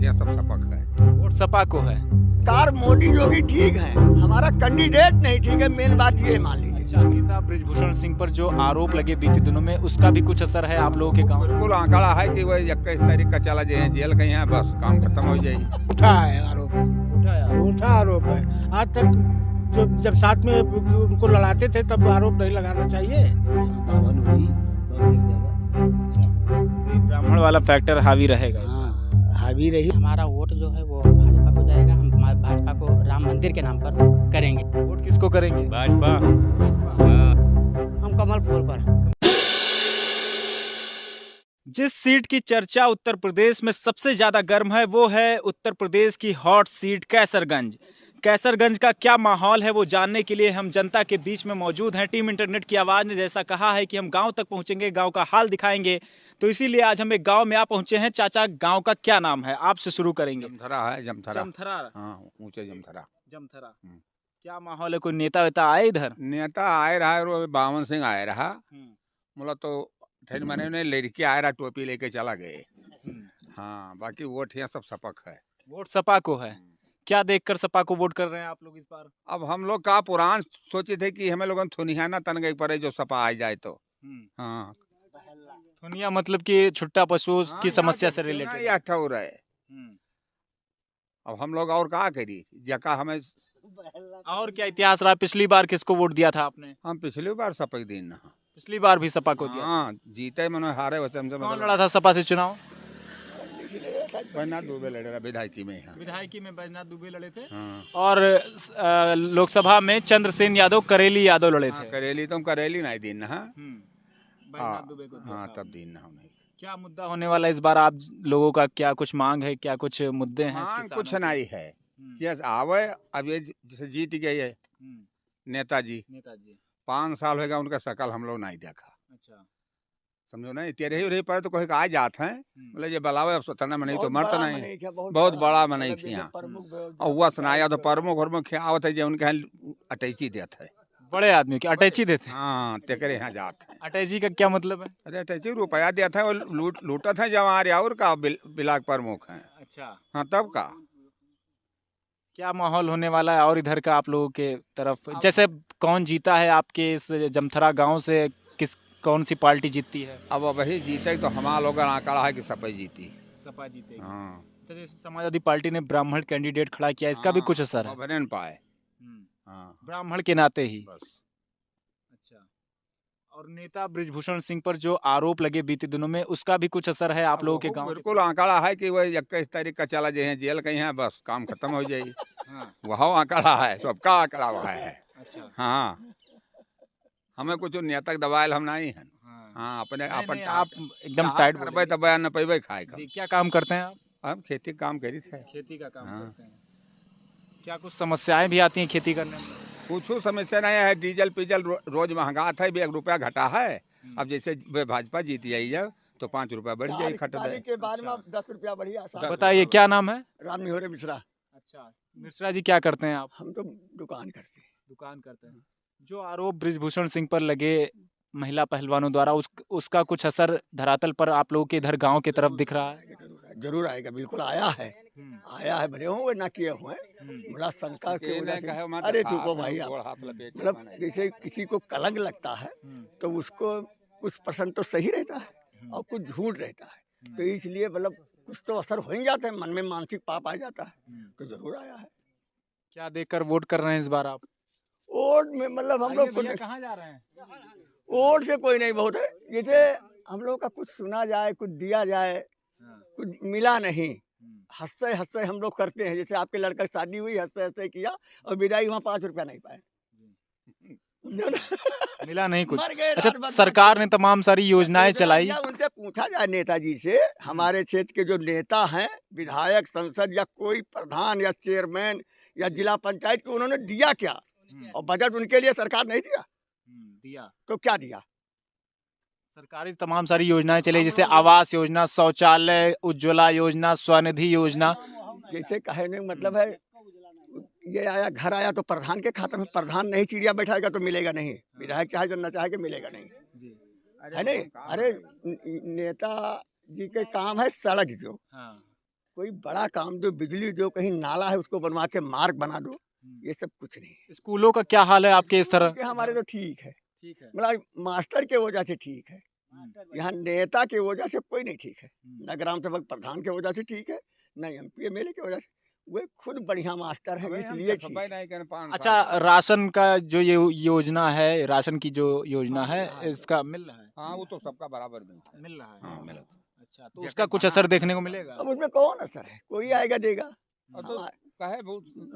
ये सब सपक है। वोट सपा को है। कार मोदी योगी ठीक है, हमारा कैंडिडेट नहीं ठीक है, मेन बात ये मान लीजिए। अच्छा, नेता बृजभूषण सिंह पर जो आरोप लगे बीते दिनों में, उसका भी कुछ असर है आप लोगों के गांव? बिल्कुल आंकड़ा है कि वह 21 तारीख का चला जाए जेल कहीं है, बस काम खत्म हो जाएगी। उठा है आरोप, झूठा आरोप है। आज तक जो जब साथ में उनको लड़ाते थे तब आरोप नहीं लगाना चाहिए। ब्राह्मण वाला फैक्टर हावी रहेगा। हाँ, हावी रही। हमारा वोट जो है वो भाजपा को जाएगा। हम भाजपा को राम मंदिर के नाम पर करेंगे। वोट किसको करेंगे? भाजपा। हम कमल फूल पर। जिस सीट की चर्चा उत्तर प्रदेश में सबसे ज्यादा गर्म है वो है उत्तर प्रदेश की हॉट सीट कैसरगंज। कैसरगंज का क्या माहौल है वो जानने के लिए हम जनता के बीच में मौजूद हैं। टीम इंटरनेट की आवाज़ ने जैसा कहा है कि हम गांव तक पहुंचेंगे, गांव का हाल दिखाएंगे, तो इसीलिए आज हम एक गांव में आ पहुंचे हैं। चाचा, गांव का क्या नाम है? आपसे शुरू करेंगे। जमथरा है, जमथरा। जमथरा। हाँ, ऊंचे जमथरा। जमथरा। क्या माहौल है? कोई नेता वेता आए इधर? नेता आए रहा है, बावन सिंह आए रहा, मतलब तो ठहर मैंने उन्हें लड़की आए रहा, टोपी लेके चला गए। हाँ, बाकी वोट यहाँ सब सपक है। वोट सपा को है। क्या देखकर सपा को वोट कर रहे हैं आप लोग इस बार? अब हम लोग का पुरान सोचे थे कि हमें लोगों थुनिहाना तन गई पड़े जो सपा आ जाए तो। हाँ, दुनिया मतलब कि छुट्टा पशु की समस्या से रिलेटेड या ठौर है। अब हम लोग और क्या करी, जका हमें। और क्या इतिहास रहा? पिछली बार किसको वोट दिया था आपने? हम पिछली बार सपक दिन ना। पिछली बार भी सपा को दिया। हाँ, जीते मनो हारे वैसे हमसे। कौन लड़ा था सपा से चुनाव? बैजनाथ दुबे लड़े रहा विधायकी में। यहाँ विधायकी में बैजनाथ दुबे लड़े थे। हाँ। और लोकसभा में चंद्रसेन यादव, करेली यादव लड़े थे। करेली तो करेली नहीं दिन। हाँ, बैजनाथ दुबे को दिया हाँ, था। तब दिन ना नहीं। क्या मुद्दा होने वाला इस बार आप लोगों का? क्या कुछ मांग है? क्या कुछ मुद्दे हैं? हाँ, किसानों कुछ के? नहीं है। जैसे आवे, अब ये जैसे जीत गए है नेताजी, 5 साल होगा उनका शकल हम लोग नहीं देखा। अच्छा, समझो ना, तेरे ही रही पर तो कोई आ जात है, बोले ये बलावे अब सोतना में नहीं तो मरता नहीं। बहुत बहुत बड़ा मनाई थी यहाँ। प्रमुख और हुआ सुनाया तो प्रमुख आवत है जो उनके यहाँ अटैची देते है। बड़े आदमी की अटैची देते हैं। हाँ, तेरे यहाँ जात है। अटैची का क्या मतलब है? अरे अटैची रुपया देता है, वो लूटत है जवान और का बिलाक प्रमुख है। अच्छा, हाँ, तब का क्या माहौल होने वाला है? और इधर का आप लोगों के तरफ जैसे कौन जीता है आपके इस जमथरा गांव से? कौन सी पार्टी जीतती है? अब वही जीते तो हमारा लोग आंकड़ा है कि सपा जीती। सपा जीतेगी। हाँ, जैसे समाजवादी पार्टी ने ब्राह्मण कैंडिडेट खड़ा किया, इसका भी कुछ असर है? बने न पाए। हाँ, ब्राह्मण के नाते ही। बस। अच्छा, और नेता बृजभूषण सिंह पर जो आरोप लगे बीते दिनों में, उसका भी कुछ असर है आप लोगों के गांव? बिल्कुल आंकड़ा है कि वह 21 तारीख का चला जाए जेल कहीं है, बस काम खत्म हो जाएगी। वह आंकड़ा है, सबका आंकड़ा वह है। अच्छा। हाँ, हमें कुछ नेता दबायल हम नहीं है। हाँ, अपने अपन आप एकदम टाइट करबे तब बयान न पैबे खाए का। जी, क्या काम करते हैं आप? हम खेती काम करी थे। खेती का काम हाँ। करते हैं। क्या कुछ समस्याएं भी आती हैं खेती करने में? कुछ समस्या नहीं है, डीजल पीजल रोज महंगा था, 1 रुपया घटा है। अब जैसे भाजपा जीत जाइए तो 5 रुपया बढ़ जाएगी खट दे। के बाद में 10 रुपया बढ़िया। बताइए क्या नाम है? राम निहोरे मिश्रा। अच्छा, मिश्रा जी क्या करते हैं आप? हम तो दुकान करते हैं। दुकान करते हैं। जो आरोप बृजभूषण सिंह पर लगे महिला पहलवानों द्वारा, उसका कुछ असर धरातल पर आप लोगों के इधर गांव की तरफ दिख रहा है? जरूर आएगा, बिल्कुल आया है। आया है, भले हुए ना किए हुए, बड़ा शंका के वजह से। अरे चुपो भाई आप, मतलब जैसे किसी को कलंक लगता है तो उसको कुछ पर्सन तो सही रहता है और कुछ झूठ रहता है, तो इसलिए मतलब कुछ तो असर हो ही जाता है, मन में मानसिक पाप आ जाता है, तो जरूर आया है। क्या देखकर वोट कर रहे हैं इस बार आप? वोट में मतलब हम लोग कहाँ जा रहे हैं? वोट से कोई नहीं बहुत है, जैसे हम लोग का कुछ सुना जाए, कुछ दिया जाए, कुछ मिला नहीं, हंसते हंसते हम लोग करते हैं। जैसे आपके लड़का की शादी हुई, हंसते हंसते किया और विदाई वहाँ 5 रुपया नहीं पाए। मिला नहीं कुछ। मर गए। अच्छा, सरकार ने तमाम सारी योजनाएं चलाई। उनसे पूछा जाए नेताजी से, हमारे क्षेत्र के जो नेता हैं, विधायक, संसद या कोई प्रधान या चेयरमैन या जिला पंचायत को, उन्होंने दिया क्या? और बजट उनके लिए सरकार नहीं दिया? दिया तो क्या दिया? सरकारी तमाम सारी योजनाएं चली, जैसे आवास योजना, शौचालय, उज्ज्वला योजना, स्वनिधि योजना। जैसे कहने का मतलब है, ये आया, घर आया तो प्रधान के खाते में, प्रधान नहीं चिड़िया बैठाएगा तो मिलेगा नहीं, विधायक चाहे जो न चाहे के मिलेगा नहीं, है नहीं? अरे नेता जी के काम है सड़क जो, कोई बड़ा काम दो, बिजली दो, कहीं नाला है उसको बनवा के मार्ग बना दो, ये सब कुछ नहीं। स्कूलों का क्या हाल है आपके इस तरह? कि हमारे तो ठीक है, ठीक है। मतलब मास्टर के वजह से ठीक है, यहाँ नेता के वजह से कोई नहीं ठीक है, न ग्राम सभा प्रधान के वजह से ठीक है, न MP MLA के वजह से, वे खुद बढ़िया मास्टर है इसलिए ठीक है। अच्छा, राशन का जो ये योजना है, राशन की जो योजना है, इसका मिल रहा है? हाँ, वो तो सबका बराबर मिल रहा है। हाँ, मिला। अच्छा, तो उसका कुछ असर देखने को मिलेगा? अब उसमें कौन असर है, कोई आएगा देगा।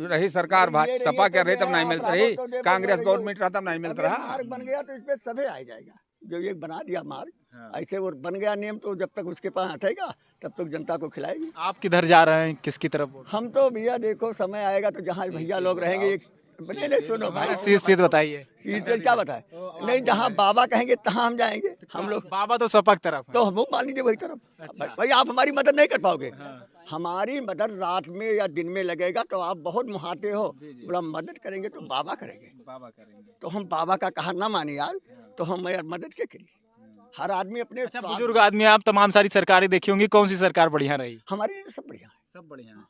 रही सरकार सपा क्या रही तब नहीं मिलता रही, कांग्रेस गवर्नमेंट रहा तब नहीं मिलता रहा। मार्ग बन गया तो इस पे सभी आ जाएगा, जो ये बना दिया मार्ग, ऐसे वो बन गया नियम, तो जब तक उसके पास हटेगा तब तक जनता को खिलाएगी। आप किधर जा रहे हैं, किसकी तरफ? हम तो भैया देखो समय आएगा तो जहाँ भैया लोग रहेंगे, एक नहीं सुनो भाई, सीध बताइए। सीट से क्या बताए, नहीं जहाँ बाबा कहेंगे तहाँ हम जाएंगे। हम लोग बाबा तो सपा की तरफ है। तो हम मान लीजिए वही तरफ। भाई आप हमारी मदद नहीं कर पाओगे, हमारी मदद रात में या दिन में लगेगा तो आप बहुत मुहाते हो, बोला मदद करेंगे तो बाबा करेंगे, तो हम बाबा का कहा ना माने यार, तो हम यार मदद क्या करिए, हर आदमी अपने। अच्छा, बुजुर्ग आदमी, आप तमाम सारी सरकारें देखी होंगी, कौन सी सरकार बढ़िया रही? हमारी सब बढ़िया है, सब बढ़िया है।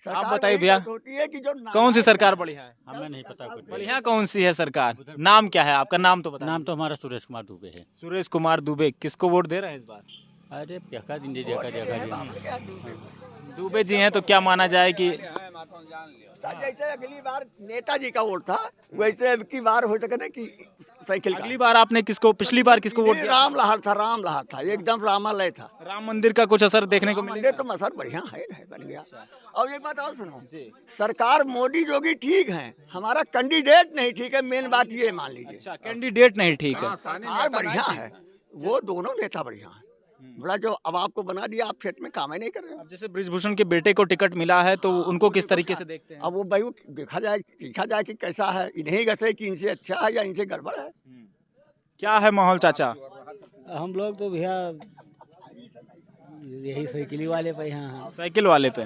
सरकार आप बताइए वही भैया, होती है कि जो कौन सी सरकार बढ़िया है? हमें नहीं पता कुछ। बढ़िया कौन सी है सरकार? नाम क्या है आपका? नाम तो बता। नाम तो हमारा सुरेश कुमार दुबे है। सुरेश कुमार दुबे। किसको वोट दे रहे हैं इस बार? अरे देखा दिन देखा दुबे जी हैं तो क्या माना जाए कि जैसे अगली बार नेताजी का वोट था, वैसे अब की बार हो सके ना कि साइकिल का। अगली बार आपने किसको, पिछली बार किसको वोट दिया? राम लहार था, राम लहार था, एकदम रामालय था। राम मंदिर का कुछ असर देखने को मिलेगा? मंदिर तो मसर बढ़िया है ना, बन गया। और एक बात और सुनो, सरकार मोदी जोगी ठीक है, हमारा कैंडिडेट नहीं ठीक है, मेन बात ये मान लीजिए। अच्छा, कैंडिडेट नहीं ठीक है। सरकार बढ़िया है, वो दोनों नेता बढ़िया है, बोला जो अब आपको बना दिया, आप खेत में काम ही नहीं कर रहे हो। अब जैसे ब्रिजभूषण के बेटे को टिकट मिला है तो उनको किस तरीके से देखते हैं? अब वो भाई देखा जाए कि कैसा है, इन्हें गसे कि इनसे अच्छा है या इनसे गड़बड़ है। क्या है माहौल चाचा? हम लोग तो भैया यही साइकिल वाले पे यहाँ। साइकिल वाले पे।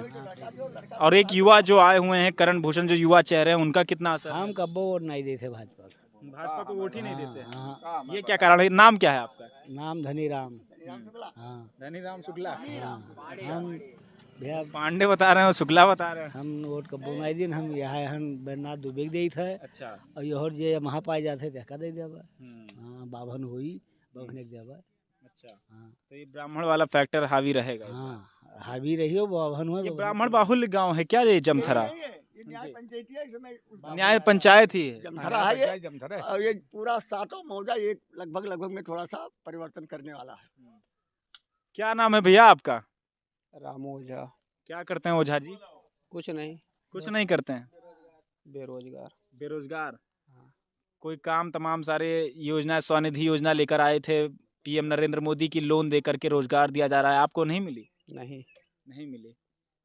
और एक युवा जो आए हुए हैं, करण भूषण, जो युवा चेहरे हैं, उनका कितना असर है? हम कब्बो वोट नहीं देते भाजपा को। भाजपा को वोट ही नहीं देते? हाँ, ये क्या कारण है? नाम क्या है आपका? नाम धनी राम। हाँ, धनी राम शुक्ला। हम भैया पांडे बता रहे हो, शुक्ला बता रहे हैं? हम वोट कब्बो नहीं दिन, हम यहाँ हम बैरनाथ दुबे दे थे। अच्छा। और यहोर जे वहाँ पाए जाते थे का दे देबा। हाँ, बाभन हुई, बाभन एक देबा। अच्छा। हाँ, तो ये ब्राह्मण वाला फैक्टर हावी रहेगा? हाँ, हावी रही हो, बाभन हुआ। ये ब्राह्मण बाहुल्य गांव है क्या ये जमथरा? न्याय पंचायत ही है। जमथरा है ये, और ये पूरा सातों मौजा एक लगभग में थोड़ा सा परिवर्तन करने वाला है। क्या नाम है भैया आपका? रामू ओझा। क्या करते हैं ओझा जी? कुछ नहीं, कुछ नहीं करते हैं। बेरोजगार। बेरोजगार। कोई काम, तमाम सारे योजना, स्वनिधि योजना लेकर आए थे, PM नरेंद्र मोदी की लोन दे करके रोजगार दिया जा रहा है, आपको नहीं मिली? नहीं मिली।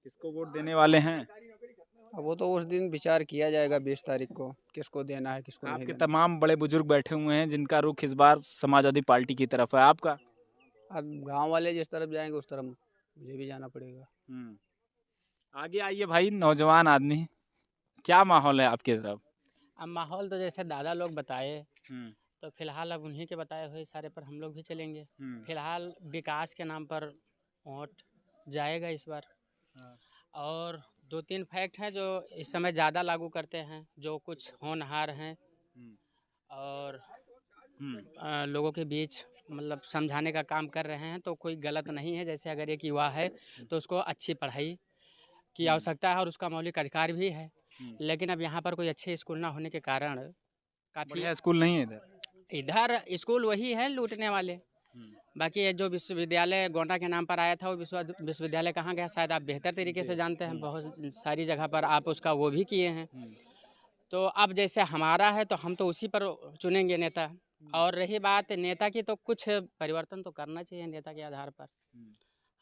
किसको वोट देने वाले हैं? अब वो तो उस दिन विचार किया जाएगा 20 तारीख को, किसको देना है किसको नहीं आपके देना। तमाम बड़े बुजुर्ग बैठे हुए हैं जिनका रुख इस बार समाजवादी पार्टी की तरफ है, आपका? अब गांव वाले जिस तरफ जाएंगे उस तरफ मुझे भी जाना पड़ेगा। आगे आइए भाई, नौजवान आदमी, क्या माहौल है आपकी तरफ? अब माहौल तो जैसे दादा लोग बताए, तो फिलहाल अब उन्हीं के बताए हुए इशारे पर हम लोग भी चलेंगे। फिलहाल विकास के नाम पर वोट जाएगा इस बार। और 2-3 फैक्ट हैं जो इस समय ज़्यादा लागू करते हैं, जो कुछ होनहार हैं और लोगों के बीच मतलब समझाने का काम कर रहे हैं, तो कोई गलत नहीं है। जैसे अगर एक युवा है तो उसको अच्छी पढ़ाई की आवश्यकता है और उसका मौलिक अधिकार भी है, लेकिन अब यहाँ पर कोई अच्छे स्कूल ना होने के कारण काफ़ी बढ़िया स्कूल नहीं है इधर स्कूल वही है लूटने वाले। बाकी ये जो विश्वविद्यालय गोंडा के नाम पर आया था, वो विश्वविद्यालय कहाँ गया शायद आप बेहतर तरीके से जानते हैं, बहुत सारी जगह पर आप उसका वो भी किए हैं। तो अब जैसे हमारा है तो हम तो उसी पर चुनेंगे नेता। और रही बात नेता की, तो कुछ परिवर्तन तो करना चाहिए नेता के आधार पर।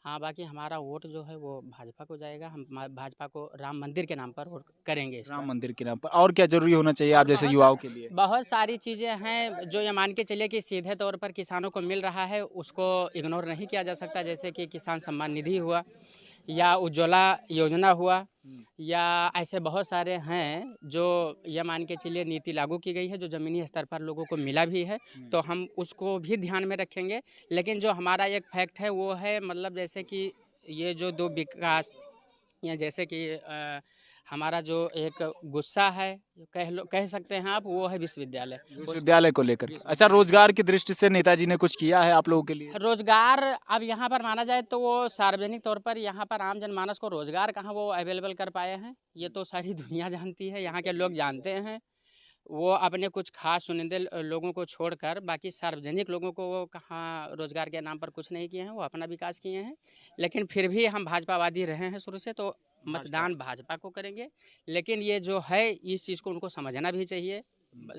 हाँ, बाकी हमारा वोट जो है वो भाजपा को जाएगा। हम भाजपा को राम मंदिर के नाम पर वोट करेंगे। राम मंदिर के नाम पर और क्या जरूरी होना चाहिए आप जैसे युवाओं के लिए? बहुत सारी चीज़ें हैं जो ये मान के चलिए कि सीधे तौर पर किसानों को मिल रहा है, उसको इग्नोर नहीं किया जा सकता। जैसे कि किसान सम्मान निधि हुआ या उज्ज्वला योजना हुआ, या ऐसे बहुत सारे हैं जो ये मान के चलिए नीति लागू की गई है जो ज़मीनी स्तर पर लोगों को मिला भी है, तो हम उसको भी ध्यान में रखेंगे। लेकिन जो हमारा एक फैक्ट है वो है मतलब जैसे कि ये जो दो विकास या जैसे कि हमारा जो एक गुस्सा है, कह सकते हैं आप, वो है विश्वविद्यालय। विश्वविद्यालय को लेकर। अच्छा, रोजगार की दृष्टि से नेताजी ने कुछ किया है आप लोगों के लिए? रोजगार अब यहाँ पर माना जाए तो वो सार्वजनिक तौर पर यहाँ पर आम जनमानस को रोजगार कहाँ वो अवेलेबल कर पाए हैं, ये तो सारी दुनिया जानती है, यहाँ के लोग जानते हैं। वो अपने कुछ खास चुनिंदे लोगों को छोड़कर बाकी सार्वजनिक लोगों को वो कहाँ रोजगार के नाम पर कुछ नहीं किए हैं, वो अपना विकास किए हैं। लेकिन फिर भी हम भाजपावादी रहे हैं शुरू से, तो मतदान भाजपा को करेंगे। लेकिन ये जो है इस चीज़ को उनको समझना भी चाहिए।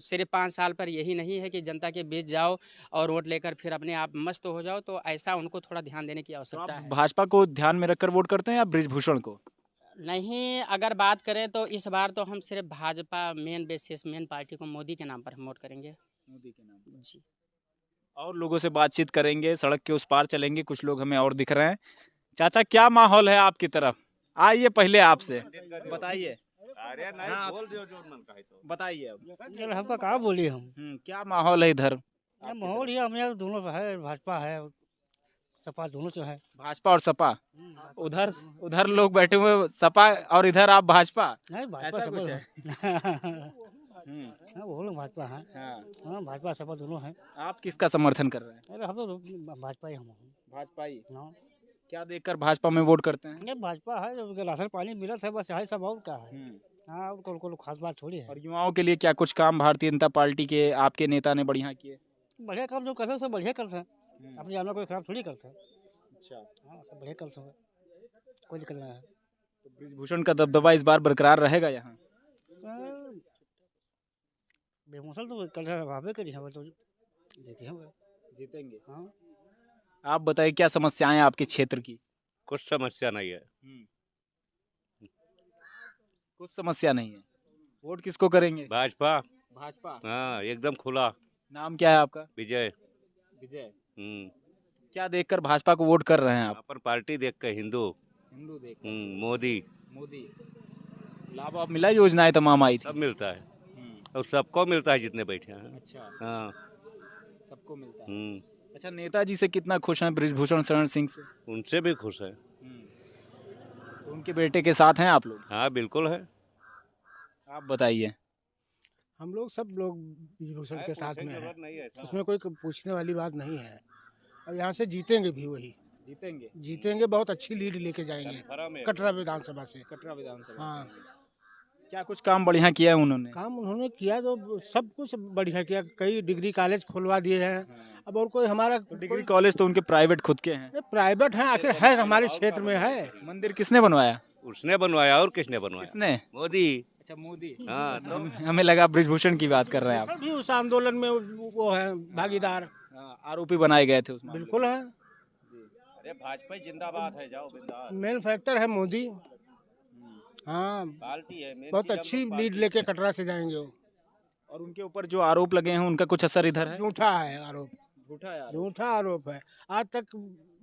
सिर्फ 5 साल पर यही नहीं है कि जनता के बीच जाओ और वोट लेकर फिर अपने आप मस्त हो जाओ, तो ऐसा उनको थोड़ा ध्यान देने की तो आवश्यकता आप है। भाजपा को ध्यान में रखकर वोट करते हैं या बृजभूषण को? नहीं, अगर बात करें तो इस बार तो हम सिर्फ भाजपा मेन पार्टी को मोदी के नाम पर हम वोट करेंगे। मोदी के नाम पर जी। और लोगों से बातचीत करेंगे, सड़क के उस पार चलेंगे, कुछ लोग हमें और दिख रहे हैं। चाचा, क्या माहौल है आपकी तरफ? आइए पहले आपसे बताइए। हाँ, बताइए अब। हमका कहा बोली हम क्या माहौल है इधर? माहौल ये हमें दोनों है, भाजपा है सपा दोनों जो है। भाजपा और सपा। उधर उधर लोग बैठे हुए सपा और इधर आप भाजपा। नहीं भाजपा ऐसा सपा कुछ है? हाँ वो लोग भाजपा है। हाँ भाजपा सपा दोनों है। आप किसका समर्थन कर रहे हैं? अरे हम तो भाजपा ही हम भाजपा ही। हाँ। क्या देखकर भाजपा में वोट करते हैं? ये भाजपा है, जो राशन पानी मिला था बस है सब, और क्या है। हाँ उनको खास बात थोड़ी है। और युवाओं के लिए क्या कुछ काम भारतीय जनता पार्टी के आपके नेता ने बढ़िया किए? बढ़िया काम जो करते हैं सब बढ़िया करते हैं, अपनी जान में कोई खराब थोड़ी करते हैं। अच्छा, हाँ सब बढ़िया करते हैं, कोई दिक्कत नहीं है। तो बृजभूषण का दबदबा इस बार बरकरार रहेगा यहाँ? बेमौसम तो कल भावे करी है, वो तो जीते हैं वो। जीतेंगे। हाँ आप बताइए क्या समस्याएं हैं आपके क्षेत्र की? कुछ समस्या नहीं है। कुछ समस्या नहीं है। वोट किसको करेंगे? भाजपा। भाजपा। हाँ एकदम खुला। नाम क्या है आपका? विजय। विजय। क्या देखकर भाजपा को वोट कर रहे हैं आप? अपन पार्टी देख के हिंदू। हिंदू देख। मोदी। मोदी। लाभ आप मिला, योजनाएं तमाम आई थी? सब मिलता है और सबको मिलता है जितने बैठे हैं। अच्छा, हाँ सबको मिलता है। अच्छा, नेताजी से कितना खुश हैं बृजभूषण शरण सिंह से? उनसे भी खुश है। तो उनके बेटे के साथ हैं आप लोग? हाँ बिल्कुल है। आप बताइए। हम लोग सब लोग बृजभूषण के साथ में हैं, नहीं है। उसमें कोई पूछने वाली बात नहीं है। अब यहाँ से जीतेंगे भी वही, जीतेंगे बहुत अच्छी लीड लेके जाएंगे कटरा विधानसभा से। कटरा विधानसभा। हाँ क्या कुछ काम बढ़िया किया है उन्होंने? काम उन्होंने किया तो सब कुछ बढ़िया किया, कई डिग्री कॉलेज खुलवा दिए हैं। अब और कोई हमारा तो डिग्री कॉलेज तो उनके प्राइवेट खुद के हैं। प्राइवेट है, आखिर है हमारे क्षेत्र में है। मंदिर किसने बनवाया? उसने बनवाया और किसने बनवाया? किसने? मोदी। अच्छा, मोदी। हाँ तो हमें लगा बृजभूषण की बात कर रहे हैं आप। भी उस आंदोलन में वो है भागीदार। आरोपी बनाए गए थे उसमें। बिल्कुल है, अरे भाजपा जिंदाबाद है, जाओ बिंदास। मेन फैक्टर है मोदी। हाँ पार्टी है बहुत अच्छी लीड लेके कटरा से जाएंगे वो। और उनके ऊपर जो आरोप लगे हैं उनका कुछ असर इधर है? झूठा है आरोप, झूठा आरोप है। आज तक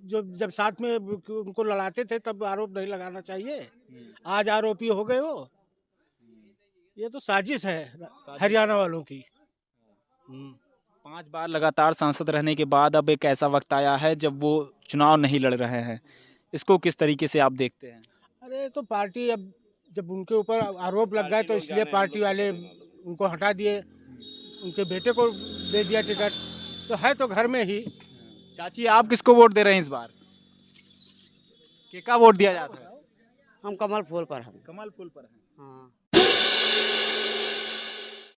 जो जब साथ में उनको लड़ाते थे तब आरोप नहीं लगाना चाहिए, आज आरोपी हो गए हो। ये तो साजिश है हरियाणा वालों की। 5 बार लगातार सांसद रहने के बाद अब एक ऐसा वक्त आया है जब वो चुनाव नहीं लड़ रहे हैं, इसको किस तरीके से आप देखते हैं? अरे तो पार्टी अब जब उनके ऊपर आरोप लग गए तो इसलिए पार्टी वाले उनको हटा दिए, उनके बेटे को दे दिया टिकट, तो है तो घर में ही। चाची, आप किसको वोट दे रहे हैं इस बार? किसका वोट दिया जाता है? हम कमल फूल पर हैं। कमल फूल पर हैं। हाँ